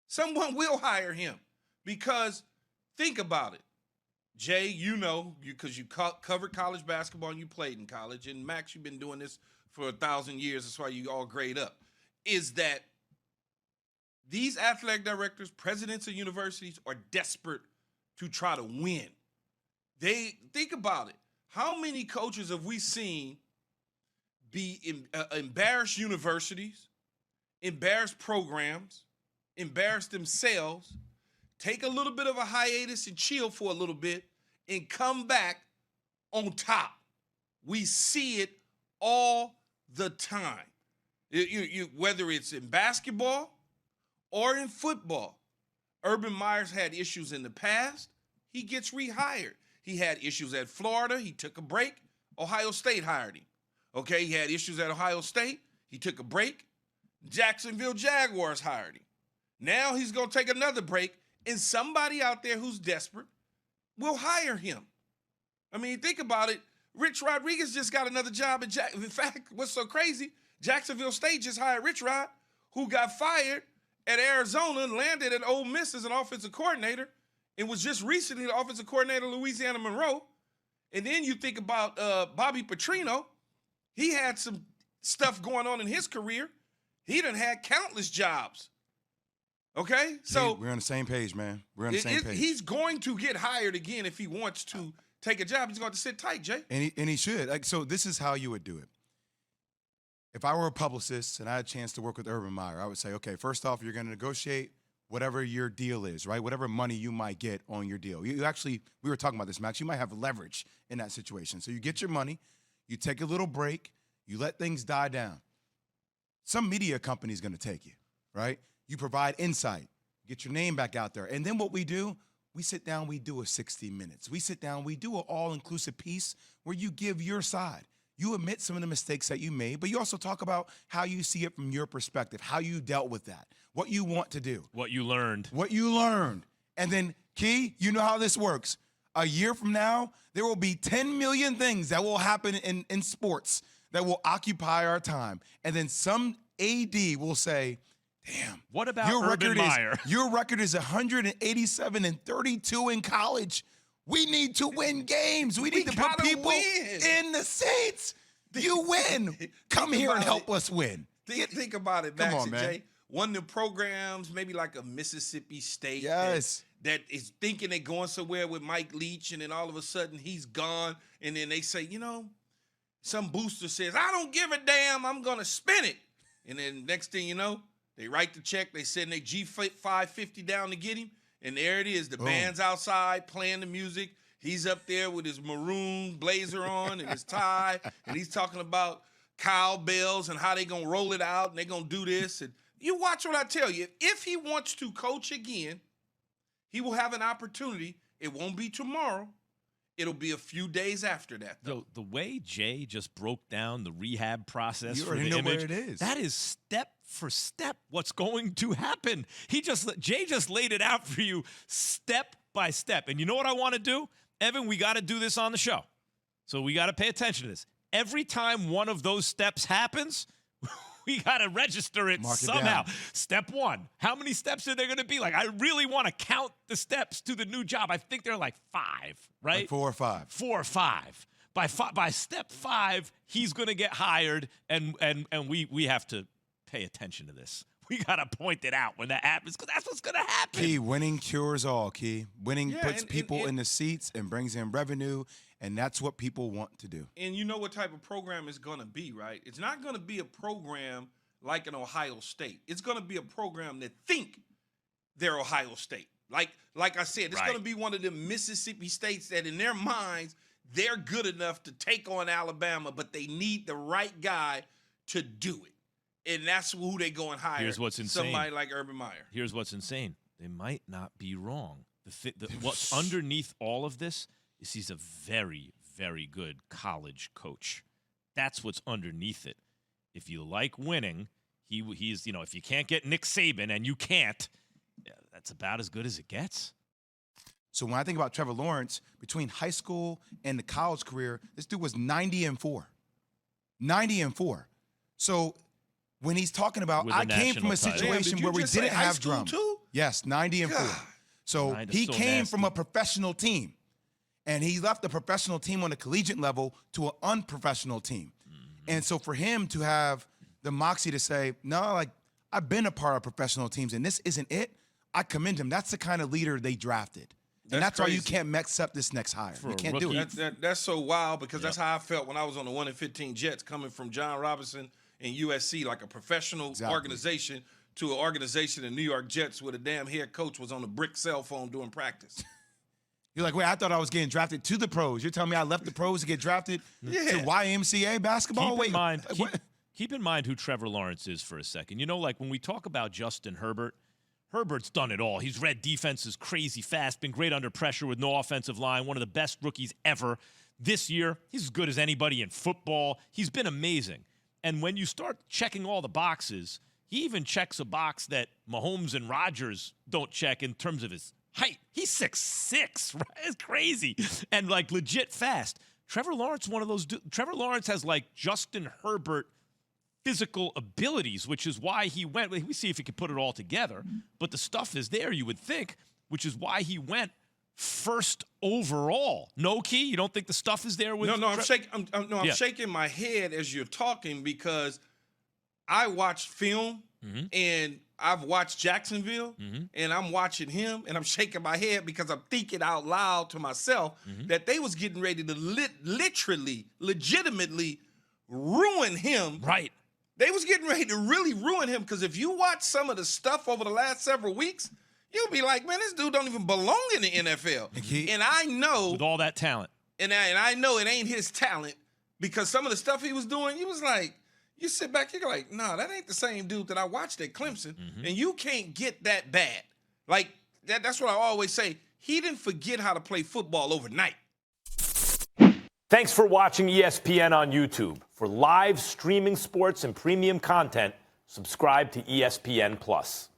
Someone will hire him because think about it. Jay, because you covered college basketball and you played in college, and Max, you've been doing this for 1,000 years. That's why you all grade up. Is that these athletic directors, presidents of universities, are desperate to try to win. Think about it. How many coaches have we seen embarrass universities, embarrass programs, embarrass themselves, take a little bit of a hiatus and chill for a little bit, and come back on top? We see it all the time. Whether it's in basketball or in football. Urban Meyer's had issues in the past. He gets rehired. He had issues at Florida. He took a break. Ohio State hired him. Okay, he had issues at Ohio State. He took a break. Jacksonville Jaguars hired him. Now he's going to take another break, and somebody out there who's desperate will hire him. I mean, think about it. Rich Rodriguez just got another job at In fact, what's so crazy, Jacksonville State just hired Rich Rod, who got fired at Arizona and landed at Ole Miss as an offensive coordinator and was just recently the offensive coordinator of Louisiana Monroe. And then you think about Bobby Petrino. He had some stuff going on in his career. He done had countless jobs. Okay? So we're on the same page, man. We're on the same page. He's going to get hired again if he wants to take a job. He's going to sit tight, Jay. And he should. So this is how you would do it. If I were a publicist and I had a chance to work with Urban Meyer, I would say, okay, first off, you're going to negotiate whatever your deal is, right? Whatever money you might get on your deal. You actually, we were talking about this, Max. You might have leverage in that situation. So you get your money, you take a little break, you let things die down. Some media company is going to take you, right? You provide insight, get your name back out there. And then what we do, we sit down, we do a 60 minutes. We sit down, we do an all-inclusive piece where you give your side. You admit some of the mistakes that you made, but you also talk about how you see it from your perspective, how you dealt with that, what you want to do. What you learned. What you learned. And then, Key, you know how this works. A year from now, there will be 10 million things that will happen in sports that will occupy our time. And then some AD will say, damn. What about Urban Meyer? Your record is 187-32 in college. We need to win games. We need to put people in the seats. You win. Come here and help us win. Think about it, Max and Jay. One of the programs, maybe like a Mississippi State, that is thinking they're going somewhere with Mike Leach, and then all of a sudden he's gone, and then they say, some booster says, I don't give a damn, I'm going to spin it. And then next thing you know, they write the check, they send their G550 down to get him, and there it is. The band's outside playing the music. He's up there with his maroon blazer on and his tie, and he's talking about cowbells and how they going to roll it out, and they're going to do this. And you watch what I tell you. If he wants to coach again, he will have an opportunity. It won't be tomorrow. It'll be a few days after that, though. The way Jay just broke down the rehab process for the image, where it is. That is step for step what's going to happen. Jay just laid it out for you step by step. And you know what I want to do? Evan, we got to do this on the show. So we got to pay attention to this. Every time one of those steps happens, we got to register it somehow. Step one. How many steps are there going to be? Like, I really want to count the steps to the new job. I think they're like 5, right? Like 4 or 5. 4 or 5. By step 5, he's going to get hired, and we have to pay attention to this. We got to point it out when that happens, because that's what's going to happen. Key, winning cures all, Key. Winning puts people in the seats and brings in revenue, and that's what people want to do. And you know what type of program it's going to be, right? It's not going to be a program like an Ohio State. It's going to be a program that think they're Ohio State. Like I said, it's going to be one of the Mississippi States that in their minds, they're good enough to take on Alabama, but they need the right guy to do it. And that's who they go and hire. Here's what's insane. Somebody like Urban Meyer. Here's what's insane. They might not be wrong. What's underneath all of this is he's a very, very good college coach. That's what's underneath it. If you like winning, he's if you can't get Nick Saban, and you can't, that's about as good as it gets. So when I think about Trevor Lawrence, between high school and the college career, this dude was 90-4. 90-4. So when he's talking about, I came from a situation where we didn't have drama. Too? Yes, 90 and 4. So he came from a professional team, and he left the professional team on a collegiate level to an unprofessional team. And so for him to have the moxie to say, no, like, I've been a part of professional teams, and this isn't it, I commend him. That's the kind of leader they drafted. And that's why you can't mess up this next hire. You can't do it. That's so wild, because that's how I felt when I was on the 1-15 Jets, coming from John Robinson and USC, like a professional organization, to an organization in New York Jets where the damn head coach was on a brick cell phone doing practice. You're like, wait, I thought I was getting drafted to the pros. You're telling me I left the pros to get drafted to YMCA basketball? Keep in mind who Trevor Lawrence is for a second. You know, like when we talk about Justin Herbert, Herbert's done it all. He's read defenses crazy fast, been great under pressure with no offensive line, one of the best rookies ever. This year, he's as good as anybody in football. He's been amazing. And when you start checking all the boxes, he even checks a box that Mahomes and Rodgers don't check in terms of his height. He's 6'6", right? It's crazy. And, like, legit fast. Trevor Lawrence, one of those Trevor Lawrence has, like, Justin Herbert physical abilities, which is why he went. We see if he could put it all together. But the stuff is there, you would think, which is why he went first overall. No, Key? You don't think the stuff is there with I'm shaking my head as you're talking, because I watched film and I've watched Jacksonville and I'm watching him and I'm shaking my head because I'm thinking out loud to myself that they was getting ready to legitimately ruin him. Right. They was getting ready to really ruin him, because if you watch some of the stuff over the last several weeks, you'll be like, man, this dude don't even belong in the NFL. And I know. With all that talent. And I know it ain't his talent, because some of the stuff he was doing, he was like, you sit back, you're like, nah, that ain't the same dude that I watched at Clemson. And you can't get that bad. Like, that's what I always say. He didn't forget how to play football overnight. Thanks for watching ESPN on YouTube. For live streaming sports and premium content, subscribe to ESPN+.